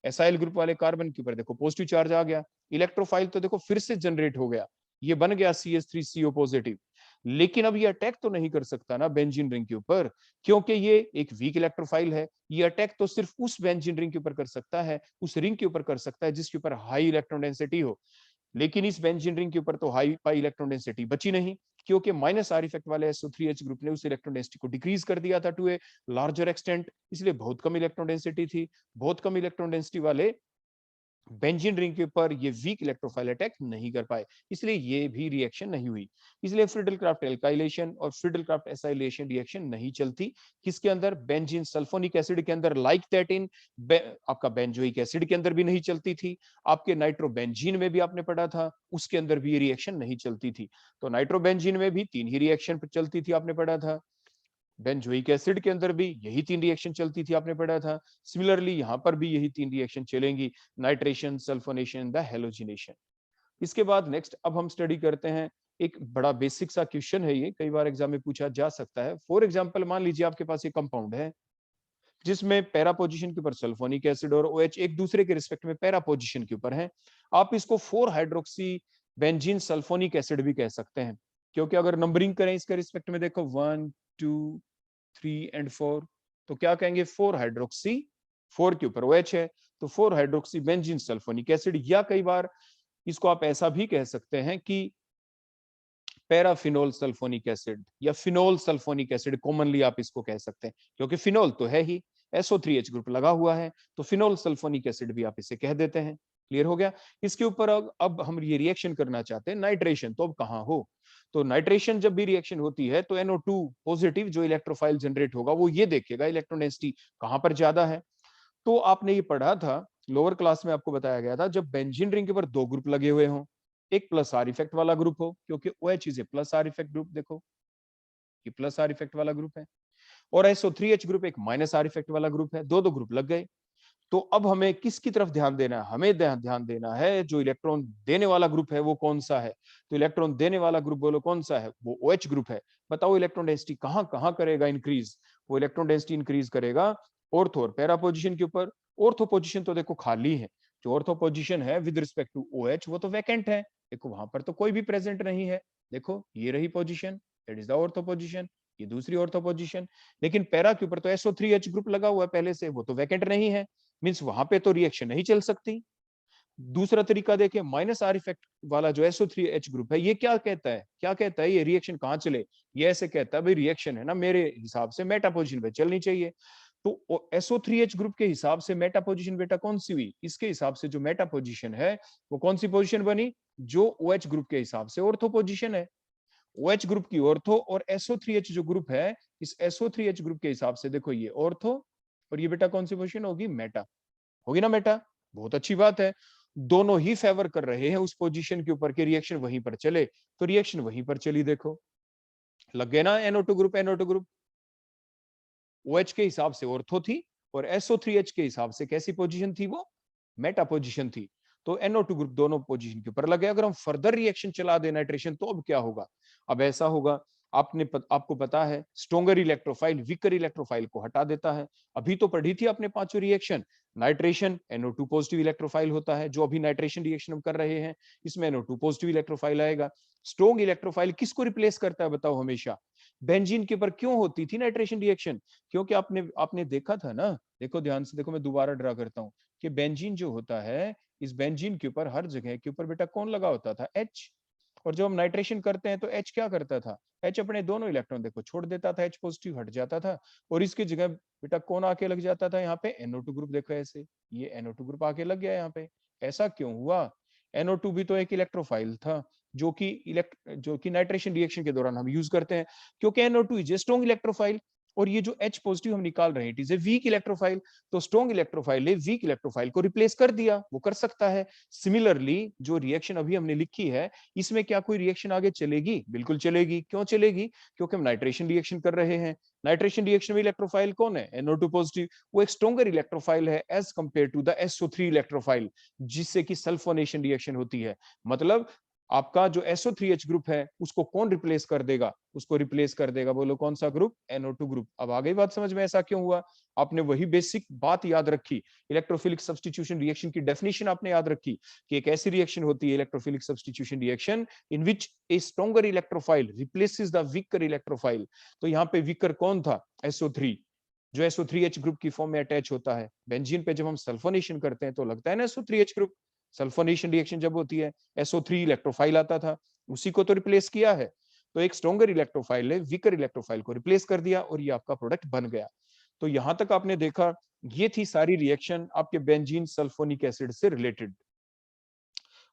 एसाइल ग्रुप वाले कार्बन के ऊपर देखो पॉजिटिव चार्ज आ गया, इलेक्ट्रोफाइल तो देखो फिर से जनरेट हो गया, ये बन गया CH3CO पॉजिटिव। लेकिन अब ये अटैक तो नहीं कर सकता ना बेंजीन रिंग के ऊपर, क्योंकि ये एक वीक इलेक्ट्रोफाइल है। ये अटैक तो सिर्फ उस बेंजीन रिंग के ऊपर कर सकता है, उस रिंग के ऊपर कर सकता है जिसके ऊपर हाई इलेक्ट्रॉन डेंसिटी हो। लेकिन इस बेंजीन रिंग के ऊपर तो हाई पाई इलेक्ट्रॉन डेंसिटी बची नहीं, क्योंकि माइनस आर इफेक्ट वाले SO3H ग्रुप ने उस इलेक्ट्रॉन डेंसिटी को डिक्रीज कर दिया था टू ए लार्जर एक्सटेंट, इसलिए बहुत कम इलेक्ट्रॉन डेंसिटी थी। बहुत कम इलेक्ट्रॉन डेंसिटी वाले बेंजीन रिंग के ऊपर ये वीक इलेक्ट्रोफाइल अटैक नहीं कर पाए, इसलिए ये भी रिएक्शन नहीं हुई। इसलिए फ्रीडल क्राफ्ट एल्काइलेशन और फ्रीडल क्राफ्ट एसाइलेशन रिएक्शन नहीं चलती किसके अंदर, बेंजीन सल्फोनिक एसिड के अंदर, लाइक दैट इन आपका बेंजोइक एसिड के अंदर भी नहीं चलती थी, आपके नाइट्रोबेंजीन में भी आपने पढ़ा था उसके अंदर भी ये रिएक्शन नहीं चलती थी। तो नाइट्रोबेंजीन में भी 3 ही रिएक्शन चलती थी, आपने पढ़ा था। बेंजोइक एसिड के अंदर भी यही 3 रिएक्शन चलती थी, आपने पढ़ा था। सिमिलरली यहाँ पर भी यही 3 रिएक्शन चलेंगी, नाइट्रेशन, सल्फोनेशन, द हेलोजिनेशन। इसके बाद नेक्स्ट अब हम स्टडी करते हैं एक बड़ा बेसिक सा क्वेश्चन है, ये कई बार एग्जाम में पूछा जा सकता है। फॉर एग्जांपल मान लीजिए आपके पास एक कंपाउंड है जिसमें पैरा पोजीशन के ऊपर सल्फोनिक एसिड और OH एक दूसरे के रिस्पेक्ट में पैरा पोजीशन के ऊपर है। आप इसको 4 हाइड्रोक्सी बेंजीन सल्फोनिक एसिड भी कह सकते हैं। क्योंकि अगर नंबरिंग करें इसके रिस्पेक्ट में, देखो 1 2 3 एंड 4, तो क्या कहेंगे 4 हाइड्रोक्सी, 4 के ऊपर OH है तो 4 हाइड्रोक्सी बेंजीन सल्फोनिक एसिड, या कई बार इसको आप ऐसा भी कह सकते हैं कि पैराफिनोल सल्फोनिक एसिड या फिनोल सल्फोनिक एसिड, कॉमनली आप इसको कह सकते हैं, क्योंकि फिनोल तो है ही, SO3H ग्रुप लगा हुआ है, तो फिनोल सल्फोनिक एसिड भी आप इसे कह देते हैं। क्लियर हो गया। इसके ऊपर अब हम ये रिएक्शन करना चाहते हैं नाइट्रेशन, तो अब कहाँ हो, तो नाइट्रेशन जब भी रिएक्शन होती है तो NO2 पॉजिटिव जो इलेक्ट्रोफाइल जनरेट होगा वो ये देखेगा इलेक्ट्रॉन डेंसिटी कहां पर ज्यादा है। तो आपने ये पढ़ा था लोअर क्लास में, आपको बताया गया था जब बेंजीन रिंग के ऊपर 2 ग्रुप लगे हुए हों, एक प्लस आर इफेक्ट वाला ग्रुप हो, क्योंकि OH is a plus are effect group, देखो ये प्लस आर इफेक्ट वाला ग्रुप है, और SO3H ग्रुप एक माइनस आर इफेक्ट वाला ग्रुप है, दो ग्रुप लग गए। तो अब हमें किसकी तरफ ध्यान देना है, हमें ध्यान देना है जो इलेक्ट्रॉन देने वाला ग्रुप है वो कौन सा है। तो इलेक्ट्रॉन देने वाला ग्रुप बोलो कौन सा है, वो OH ग्रुप है। बताओ इलेक्ट्रॉन डेंसिटी कहां कहां करेगा इंक्रीज, वो इलेक्ट्रॉन डेंसिटी इंक्रीज करेगा ऑर्थो और पैरा पोजीशन के ऊपर। ऑर्थो पोजीशन तो देखो खाली है, जो ऑर्थो पोजीशन है विद रिस्पेक्ट टू OH वो तो वैकेंट है, देखो वहां पर तो कोई भी प्रेजेंट नहीं है, देखो ये रही position, that is the ortho position, ये दूसरी ऑर्थो पोजीशन। लेकिन पैरा के ऊपर तो SO3H ग्रुप लगा हुआ है पहले से, वो तो वैकेंट नहीं है, मींस वहां पे तो रिएक्शन नहीं चल सकती। दूसरा तरीका देखें, माइनस आर इफेक्ट वाला जो SO3H ग्रुप है, ये क्या कहता है, क्या कहता है ये रिएक्शन कहां चले, ये ऐसे कहता है भाई रिएक्शन है ना मेरे हिसाब से मेटा पोजीशन पे चलनी चाहिए। तो SO3H ग्रुप के हिसाब से मेटा पोजीशन बेटा कौन सी हुई, इसके हिसाब से जो मेटा पोजीशन है वो कौन सी पोजीशन बनी, जो OH ग्रुप के हिसाब से ऑर्थो पोजीशन है। OH ग्रुप की ऑर्थो, और SO3H जो ग्रुप है, इस SO3H ग्रुप के हिसाब से देखो ये ऑर्थो, और ये बेटा कौन सी पोजीशन होगी, मेटा होगी ना बेटा, बहुत अच्छी बात है। दोनों ही फेवर कर रहे हैं उस पोजीशन के ऊपर के रिएक्शन वहीं पर चले, तो रिएक्शन वहीं पर चली, देखो लग गए ना NO2 group, NO2 group OH के हिसाब से ऑर्थो थी, और SO3H के हिसाब से कैसी पोजीशन थी, वो मेटा पोजीशन थी। तो NO2 ग्रुप दोनों पोजीशन के ऊपर लगे। अगर हम फर्दर रिएक्शन चला दे नाइट्रेशन, तो अब क्या होगा, अब ऐसा होगा, आपको पता है स्ट्रोंगर इलेक्ट्रोफाइल वीकर इलेक्ट्रोफाइल को हटा देता है। अभी तो पढ़ी थी आपने पांचों reaction, nitration NO2 positive electrophile होता है, जो अभी नाइट्रेशन रिएक्शन हम कर रहे हैं इसमें NO2 पॉजिटिव इलेक्ट्रोफाइल आएगा। स्ट्रोंग इलेक्ट्रोफाइल किसको रिप्लेस करता है बताओ हमेशा, बेंजीन के ऊपर क्यों होती थी नाइट्रेशन रिएक्शन, क्योंकि आपने देखा था ना, देखो ध्यान से देखो, मैं दोबारा ड्रा करता हूं कि बेंजीन जो होता है, इस बेंजीन के ऊपर हर जगह के ऊपर बेटा कौन लगा होता था, H। और जब हम नाइट्रेशन करते हैं तो H क्या करता था, H अपने दोनों इलेक्ट्रॉन देखो छोड़ देता था, H पॉजिटिव हट जाता था, और इसकी जगह बेटा कौन आके लग जाता था यहाँ पे, NO2 ग्रुप, देखो ऐसे ये NO2 ग्रुप आके लग गया यहाँ पे। ऐसा क्यों हुआ, NO2 भी तो एक इलेक्ट्रोफाइल था, जो कि नाइट्रेशन रिएक्शन के दौरान हम यूज करते हैं, क्योंकि NO2 is a strong electrophile, और ये जो H पॉजिटिव हम निकाल रहे हैं it is a weak electrophile. तो स्ट्रॉन्ग इलेक्ट्रोफाइल ने वीक इलेक्ट्रोफाइल को रिप्लेस कर दिया, वो कर सकता है। सिमिलरली जो रिएक्शन अभी हमने लिखी है, इसमें क्या कोई रिएक्शन आगे चलेगी, बिल्कुल चलेगी। क्यों चलेगी, क्योंकि हम नाइट्रेशन रिएक्शन कर रहे हैं। नाइट्रेशन रिएक्शन में इलेक्ट्रोफाइल कौन है, NO2 पॉजिटिव, वो एक स्ट्रॉन्गर इलेक्ट्रोफाइल है as compare to the SO3 electrophile, जिससे कि सल्फोनेशन रिएक्शन होती है। मतलब आपका जो SO3H ग्रुप है उसको कौन रिप्लेस कर देगा, उसको रिप्लेस कर देगा, बोलो कौन सा ग्रुप, NO2 ग्रुप। अब आ गई बात समझ में, ऐसा क्यों हुआ, आपने वही बेसिक बात याद रखी, इलेक्ट्रोफिलिक सब्स्टिट्यूशन रिएक्शन की डेफिनेशन आपने याद रखी कि एक ऐसी रिएक्शन होती है electrophilic substitution reaction in which A stronger electrophile replaces the weaker electrophile. तो यहाँ पे वीकर कौन था, SO3, जो SO3H ग्रुप की फॉर्म में अटैच होता है। बेंजीन पे जब हम सल्फोनेशन करते हैं तो लगता है ना SO3H ग्रुप, सल्फोनेशन रिएक्शन जब होती है SO3 इलेक्ट्रोफाइल आता था, उसी को तो रिप्लेस किया है। तो एक स्ट्रॉन्गर इलेक्ट्रोफाइल ने वीकर इलेक्ट्रोफाइल को रिप्लेस कर दिया और ये आपका प्रोडक्ट बन गया। तो यहां तक आपने देखा, ये थी सारी रिएक्शन आपके बेंजीन सल्फोनिक एसिड से रिलेटेड।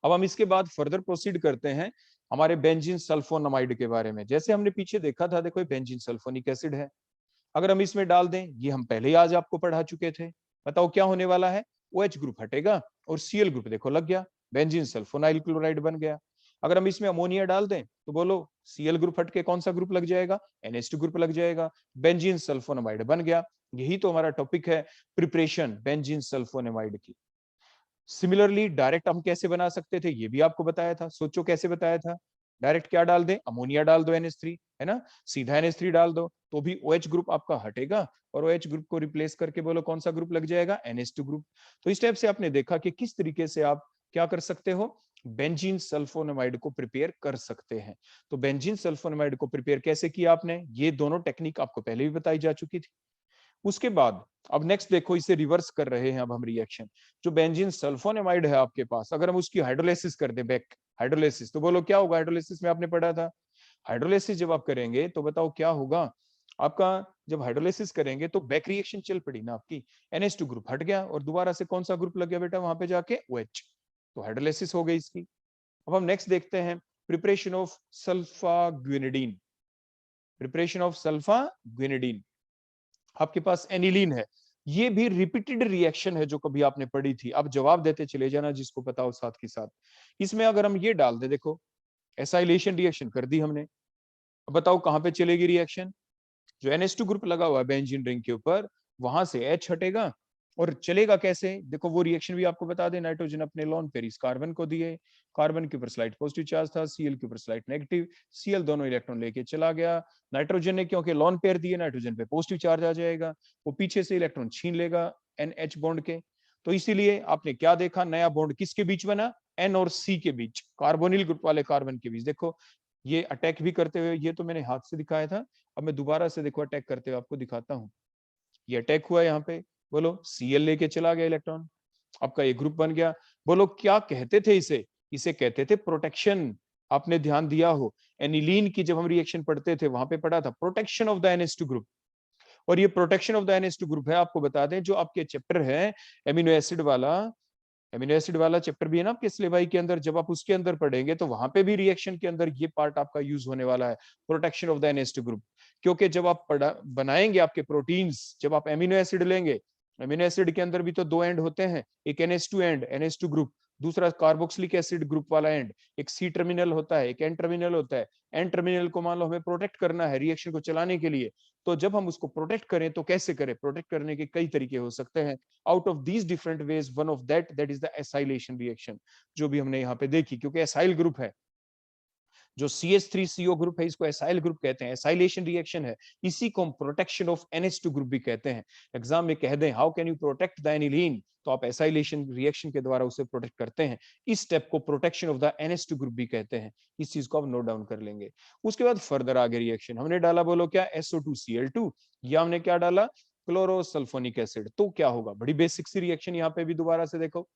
अब हम इसके बाद फर्दर प्रोसीड करते हैं हमारे बेंजीन सल्फोनामाइड के बारे में। जैसे हमने पीछे देखा था, देखो बेंजीन सल्फोनिक एसिड है, अगर हम इसमें डाल दें, ये हम पहले ही आज आपको पढ़ा चुके थे, बताओ क्या होने वाला है, OH ग्रुप हटेगा और Cl ग्रुप देखो लग गया, बेंजीन सल्फोनाइल क्लोराइड बन गया। अगर हम इसमें अमोनिया डाल दें तो बोलो Cl ग्रुप हट के कौन सा ग्रुप लग जाएगा, NH2 ग्रुप लग जाएगा, बेंजीन सल्फोनामाइड बन गया। यही तो हमारा टॉपिक है, प्रिपरेशन बेंजीन सल्फोनामाइड की। सिमिलरली डायरेक्ट हम कैसे बना सकते थे, ये भी आपको बताया था, सोचो कैसे बताया था, डायरेक्ट क्या डाल दें, अमोनिया डाल दो NH3, है ना, सीधा NH3 डाल दो तो भी OH ग्रुप आपका हटेगा, और OH ग्रुप को रिप्लेस करके बोलो कौन सा ग्रुप लग जाएगा, NH2 ग्रुप। तो इस टाइप से आपने देखा कि किस तरीके से आप क्या कर सकते हो, बेंजीन सल्फोनामाइड को प्रिपेयर कर सकते हैं। तो बेंजीन सल्फोनामाइड को प्रिपेयर कैसे किया आपने, ये दोनों टेक्निक आपको पहले भी बताई जा चुकी थी। उसके बाद अब नेक्स्ट देखो, इसे रिवर्स कर रहे हैं अब हम रिएक्शन। जो बेंजीन सल्फोनामाइड है आपके पास, अगर हम उसकी हाइड्रोलाइसिस कर दे, बैक हाइड्रोलाइसिस, तो बोलो क्या होगा। हाइड्रोलाइसिस में आपने पढ़ा था, हाइड्रोलाइसिस जब आप करेंगे तो बताओ क्या होगा आपका। जब हाइड्रोलाइसिस करेंगे तो बैक रिएक्शन चल पड़ी ना आपकी, NH2 ग्रुप हट गया और दोबारा से कौन सा ग्रुप लग गया बेटा वहां पे जाके, OH। तो हाइड्रोलाइसिस हो गई इसकी। अब हम नेक्स्ट देखते हैं preparation of sulpha guanidine. Preparation of sulpha guanidine, आपके पास एनिलीन है। ये भी रिपीटेड रिएक्शन है जो कभी आपने पढ़ी थी। अब जवाब देते चले जाना जिसको पता हो साथ के साथ। इसमें अगर हम ये डाल दे, देखो एसाइलेशन रिएक्शन कर दी हमने। अब बताओ कहां पे चलेगी रिएक्शन, जो NH2 ग्रुप लगा हुआ है बेंजीन रिंग के ऊपर, वहां से H हटेगा। और चलेगा कैसे, देखो वो रिएक्शन भी आपको बता दें। नाइट्रोजन अपने लोन पेयर इस कार्बन को दिए, कार्बन के ऊपर स्लाइट पॉजिटिव चार्ज था, Cl के ऊपर स्लाइट नेगेटिव, Cl दोनों इलेक्ट्रॉन लेके चला गया। नाइट्रोजन ने क्योंकि लोन पेयर दिए, नाइट्रोजन पे पॉजिटिव चार्ज आ जाएगा, वो पीछे से इलेक्ट्रॉन छीन लेगा NH बॉन्ड के। तो इसीलिए आपने क्या देखा, नया बॉन्ड किसके बीच बना, N और C के बीच, कार्बोनिल ग्रुप वाले कार्बन के बीच। देखो ये अटैक भी करते हुए, ये तो मैंने हाथ से दिखाया था, अब मैं दोबारा से देखो अटैक करते हुए आपको दिखाता हूं। ये अटैक हुआ यहाँ पे, बोलो Cl लेके चला गया इलेक्ट्रॉन, आपका ये ग्रुप बन गया। बोलो क्या कहते थे इसे, इसे कहते थे प्रोटेक्शन। आपने ध्यान दिया हो एनिलीन की जब हम रिएक्शन पढ़ते थे वहां पे पढ़ा था protection of the NH2 group. और ये protection of the NH2 group है, आपको बता दें जो आपके चैप्टर है एमिनो एसिड वाला, एमिनो एसिड वाला चैप्टर भी है ना आपके सिलेबस के अंदर, जब आप उसके अंदर पढ़ेंगे तो वहां पे भी रिएक्शन के अंदर ये पार्ट आपका यूज होने वाला है, protection of the NH2 group. क्योंकि जब आप बनाएंगे आपके प्रोटीन्स, जब आप एमिनो एसिड लेंगे, एमिनो एसिड के अंदर भी तो दो एंड होते हैं, एक NH2 एंड, NH2 ग्रुप, दूसरा कार्बोक्सिलिक एसिड ग्रुप वाला एंड, एक C टर्मिनल होता है, एक N टर्मिनल होता है। N टर्मिनल को मान लो हमें प्रोटेक्ट करना है रिएक्शन को चलाने के लिए, तो जब हम उसको प्रोटेक्ट करें तो कैसे करें, प्रोटेक्ट करने के कई तरीके हो सकते हैं। Out of these different ways one of that is the acylation reaction, जो भी हमने यहाँ पे देखी। क्योंकि एसाइल ग्रुप है, जो CH3CO ग्रुप है इसको एसाइल ग्रुप कहते हैं, एसाइलेशन रिएक्शन है। इसी को हम प्रोटेक्शन ऑफ NH2 ग्रुप भी कहते हैं। एग्जाम में कह दें how can you protect the aniline, तो आप एसाइलेशन रिएक्शन के द्वारा उसे प्रोटेक्ट करते हैं। इस स्टेप को protection of the NH2 group भी कहते हैं। इस चीज को आप नोट डाउन कर लेंगे। उसके बाद फर्दर आगे रिएक्शन हमने डाला, बोलो क्या, SO2Cl2, या हमने क्या डाला, क्लोरोसल्फोनिक एसिड। तो क्या होगा, बड़ी बेसिक सी रिएक्शन यहाँ पे भी दोबारा से देखो,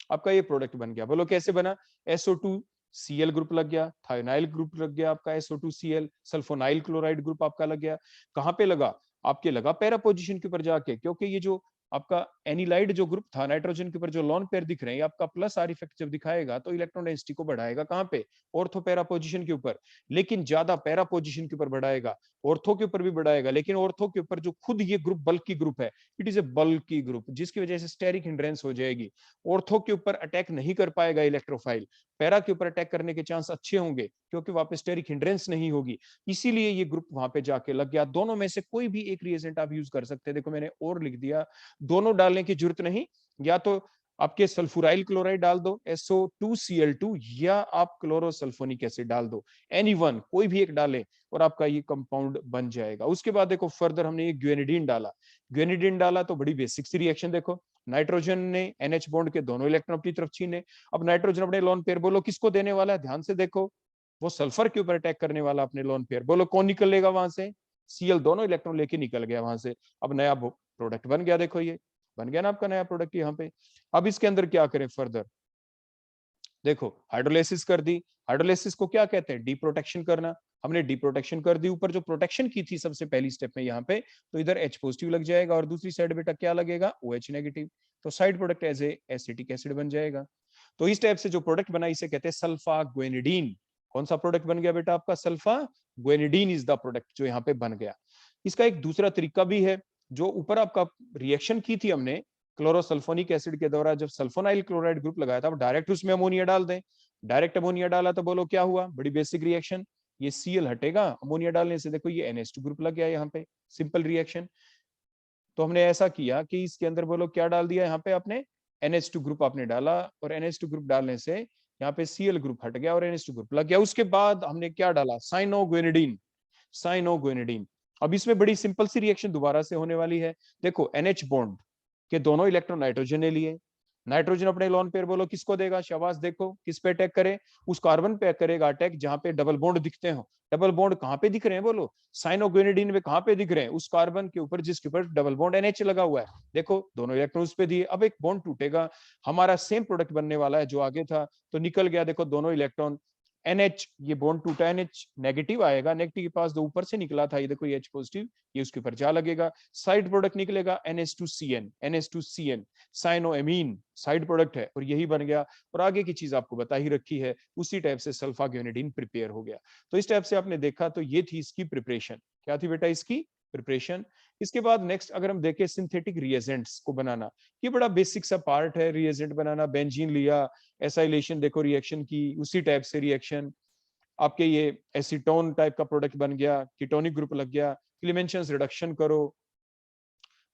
आपका ये प्रोडक्ट बन गया। बोलो कैसे बना, SO2Cl ग्रुप लग गया, थायोनाइल ग्रुप लग गया आपका, SO2Cl, सल्फोनाइल क्लोराइड ग्रुप आपका लग गया। कहां पे लगा, आपके लगा पैरा पोजीशन के ऊपर जाके, क्योंकि ये जो आपका एनिलाइड जो ग्रुप था नाइट्रोजन के ऊपर जो लॉन पेयर दिख रहे हैं, आपका प्लस आर इफेक्ट जब दिखाएगा तो इलेक्ट्रॉन डेंसिटी को बढ़ाएगा कहां पे, ऑर्थो पैरा पोजीशन के ऊपर। लेकिन ज्यादा पैरा पोजीशन के ऊपर बढ़ाएगा, ऑर्थो के ऊपर भी बढ़ाएगा, लेकिन ऑर्थो के ऊपर जो खुद ये ग्रुप बल्की ग्रुप है, it is A bulky group, जिसकी वजह से स्टेरिक हिंड्रेंस हो जाएगी। ऑर्थो के ऊपर अटैक नहीं कर पाएगा इलेक्ट्रोफाइल, पैरा के ऊपर अटैक करने के चांस अच्छे होंगे क्योंकि वहां पे स्टेरिक हिंड्रेंस नहीं होगी। इसीलिए ये ग्रुप वहां पे जाके लग गया। दोनों में से कोई भी एक रिएजेंट आप यूज कर सकते हैं। देखो मैंने और लिख दिया, दोनों डालने की जरूरत नहीं, या तो आपके सल्फुराइल क्लोराइड डाल दो SO2Cl2, या आप क्लोरोसल्फोनिक एसिड डाल दो, एनी वन, कोई भी एक डाले और आपका ये कंपाउंड बन जाएगा। उसके बाद देखो फर्दर हमने ये ग्वेनिडीन डाला। ग्वेनिडीन डाला तो बड़ी बेसिक सी रिएक्शन देखो, नाइट्रोजन ने NH बॉन्ड के दोनों इलेक्ट्रॉन अपनी तरफ छीने। अब नाइट्रोजन अपने लोन पेयर, बोलो किसको देने वाला है, ध्यान से देखो, वो सल्फर के ऊपर अटैक करने वाला अपने लोन पेयर। बोलो कौन निकलेगा वहां से, Cl दोनों इलेक्ट्रॉन लेके निकल गया वहां से। अब नया प्रोडक्ट बन गया, देखो ये बन गया ना आपका नया प्रोडक्ट यहाँ पे। अब इसके अंदर क्या करें फर्दर, देखो हाइड्रोलाइसिस कर दी। हाइड्रोलाइसिस को क्या कहते हैं, डीप्रोटेक्शन करना। हमने डीप्रोटेक्शन कर दी, ऊपर जो प्रोटेक्शन की थी सबसे पहली स्टेप में यहाँ पे, तो इधर H पॉजिटिव लग जाएगा और दूसरी साइड बेटा क्या लगेगा, OH नेगेटिव। तो side product as a acetic acid बन जाएगा। तो इस टाइप से जो प्रोडक्ट बना इसे कहते हैं सल्फा ग्वेनिडीन। कौन सा प्रोडक्ट बन गया बेटा आपका, सल्फा ग्वेनिडीन इज द प्रोडक्ट जो यहाँ पे बन गया। इसका एक दूसरा तरीका भी है, जो ऊपर आपका रिएक्शन की थी हमने क्लोरोसल्फोनिक एसिड के द्वारा, जब सल्फोनाइल क्लोराइड ग्रुप लगाया था, अब डायरेक्ट उसमें अमोनिया डाल दें। डायरेक्ट अमोनिया डाला तो बोलो क्या हुआ, बड़ी बेसिक रिएक्शन, ये Cl हटेगा अमोनिया डालने से, देखो ये NH2 ग्रुप लग गया यहाँ पे, सिंपल रिएक्शन। तो हमने ऐसा किया कि इसके अंदर बोलो क्या डाल दिया, यहाँ पे आपने NH2 ग्रुप आपने डाला, और NH2 ग्रुप डालने से यहाँ पे Cl ग्रुप हट गया और NH2 ग्रुप लग गया। उसके बाद हमने क्या डाला, साइनोग्वेनिडीन। साइनोग्वेनिडीन, अब इसमें बड़ी सिंपल सी रिएक्शन दोबारा से होने वाली है। देखो NH बॉन्ड के दोनों इलेक्ट्रॉन नाइट्रोजन ने लिए, नाइट्रोजन अपने लोन पेयर बोलो किसको देगा, शाबाश, देखो किस पे अटैक करे, उस कार्बन पे करेगा अटैक जहां पे डबल बॉन्ड दिखते हो। डबल बॉन्ड कहां पे दिख रहे हैं बोलो, साइनोग्वेनिडीन में कहां पे दिख रहे हैं, उस कार्बन के ऊपर जिसके ऊपर डबल बॉन्ड NH लगा हुआ है। देखो दोनों इलेक्ट्रॉन उस पे दिए, अब एक बॉन्ड टूटेगा, हमारा सेम प्रोडक्ट बनने वाला है जो आगे था, तो निकल गया, देखो दोनों इलेक्ट्रॉन NH, ये बॉन्ड टूटा, NH नेगेटिव आएगा, नेगेटिव के पास जो ऊपर से निकला था ये देखो ये H पॉजिटिव, ये उसके ऊपर जा लगेगा, साइड प्रोडक्ट निकलेगा NH2CN, NH2CN साइनोएमीन साइड प्रोडक्ट है, और यही बन गया। और आगे की चीज आपको बता ही रखी है, उसी टाइप से सल्फा ग्योनिडीन प्रिपेयर हो गया। तो इस टाइप से आपने देखा, तो ये थी इसकी प्रिपरेशन। क्या थी बेटा इसकी प्रिपरेशन? इसके बाद नेक्स्ट अगर हम देखें सिंथेटिक रिएजेंट्स को बनाना, ये बड़ा बेसिक सा पार्ट है रिएजेंट बनाना। बेंजीन लिया, एसाइलेशन देखो रिएक्शन की, उसी टाइप से रिएक्शन आपके ये एसीटोन टाइप का प्रोडक्ट बन गया, कीटोनिक ग्रुप लग गया, क्लीमेंशंस रिडक्शन करो,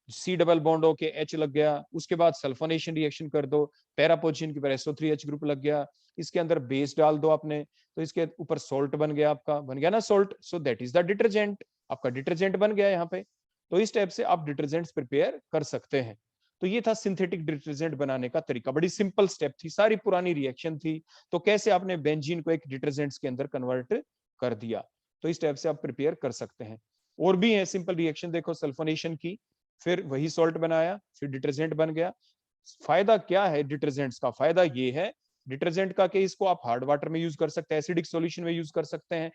C डबल बॉन्ड होके H लग गया, उसके बाद सल्फोनेशन रिएक्शन कर दो, पैरा पोजीशन के ऊपर SO3H ग्रुप लग गया, इसके अंदर बेस डाल दो आपने, तो इसके ऊपर सोल्ट बन गया, आपका बन गया ना salt, so that is the detergent, आपका डिटर्जेंट बन गया यहाँ पे। तो इस टाइप से आप डिटर्जेंट्स प्रिपेयर कर सकते हैं। तो ये था सिंथेटिक डिटर्जेंट बनाने का तरीका, बड़ी सिंपल स्टेप थी, सारी पुरानी रिएक्शन थी, तो कैसे आपने बेंजीन को एक डिटर्जेंट्स के अंदर कन्वर्ट कर दिया। तो इस टाइप से आप प्रिपेयर कर सकते हैं। और भी है सिंपल रिएक्शन, देखो सल्फोनेशन की, फिर वही सॉल्ट बनाया, फिर डिटर्जेंट बन गया। फायदा क्या है डिटर्जेंट्स का? फायदा ये है डिटर्जेंट का कि इसको आप हार्ड वाटर में यूज कर सकते हैं, एसिडिक सॉल्यूशन में यूज कर सकते हैं।